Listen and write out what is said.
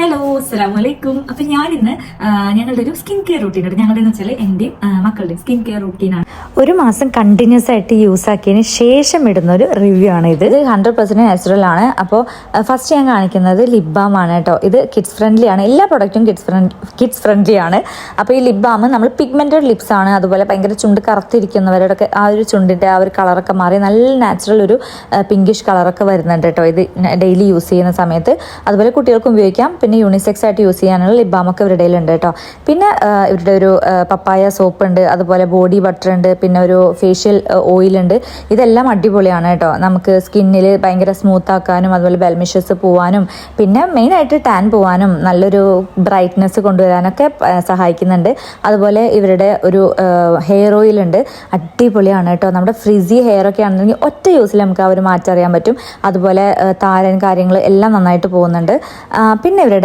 Hello അസ്സലാമലൈക്കും. അപ്പൊ ഞാനിന്ന് ഞങ്ങളുടെ ഒരു സ്കിൻ കെയർ റൂട്ടീൻ ഉണ്ട്. ഞങ്ങളുടെ എന്ന് വെച്ചാൽ എന്റെയും മക്കളുടെയും സ്കിൻ കെയർ റൂട്ടീനാണ്. ഒരു മാസം കണ്ടിന്യൂസ് ആയിട്ട് യൂസ് ആക്കിയതിന് ശേഷം ഇടുന്ന ഒരു റിവ്യൂ ആണ് ഇത് 100% നാച്ചുറൽ ആണ്. അപ്പോൾ ഫസ്റ്റ് ഞാൻ കാണിക്കുന്നത് ലിപ് ബാം ആണ് കേട്ടോ. ഇത് കിഡ്സ് ഫ്രണ്ട്ലി ആണ്, എല്ലാ പ്രൊഡക്റ്റും കിഡ്സ് ഫ്രണ്ട്ലി ആണ്. അപ്പോൾ ഈ ലിപ് ബാം നമ്മൾ പിഗ്മെന്റഡ് ലിപ്സ് ആണ്, അതുപോലെ ഭയങ്കര ചുണ്ട് കറുത്തിരിക്കുന്നവരോടൊക്കെ ആ ഒരു ചുണ്ടിന്റെ ആ ഒരു കളറൊക്കെ മാറി നല്ല നാച്ചുറൽ ഒരു പിങ്കിഷ് കളറൊക്കെ വരുന്നുണ്ട് കേട്ടോ ഇത് ഡെയിലി യൂസ് ചെയ്യുന്ന സമയത്ത്. അതുപോലെ കുട്ടികൾക്കും ഉപയോഗിക്കാം, പിന്നെ യൂണിസെക്സ് ആയിട്ട് യൂസ് ചെയ്യാനുള്ള ലിപ് ബാം ഒക്കെ ഇവരുടെ ഉണ്ട് കേട്ടോ. പിന്നെ ഇവരുടെ ഒരു പപ്പായ സോപ്പ് ഉണ്ട്, അതുപോലെ ബോഡി ബട്ടർ ഉണ്ട്, പിന്നെ ഒരു ഫേഷ്യൽ ഓയിൽ ഉണ്ട്. ഇതെല്ലാം അടിപൊളിയാണ് കേട്ടോ. നമുക്ക് സ്കിന്നിൽ ഭയങ്കര സ്മൂത്ത് ആക്കാനും അതുപോലെ ബെൽമിഷസ് പോവാനും പിന്നെ മെയിനായിട്ട് ടാൻ പോവാനും നല്ലൊരു ബ്രൈറ്റ്നെസ് കൊണ്ടുവരാനൊക്കെ സഹായിക്കുന്നുണ്ട്. അതുപോലെ ഇവരുടെ ഒരു ഹെയർ ഓയിൽ ഉണ്ട്, അടിപൊളിയാണ് കേട്ടോ. നമ്മുടെ ഫ്രിസി ഹെയർ ഒക്കെ ആണെന്നുണ്ടെങ്കിൽ ഒറ്റ യൂസിൽ നമുക്ക് ആ ഒരു മാറ്റം അറിയാൻ പറ്റും. അതുപോലെ താരൻ കാര്യങ്ങൾ എല്ലാം നന്നായിട്ട് പോകുന്നുണ്ട്. പിന്നെ ഇവരുടെ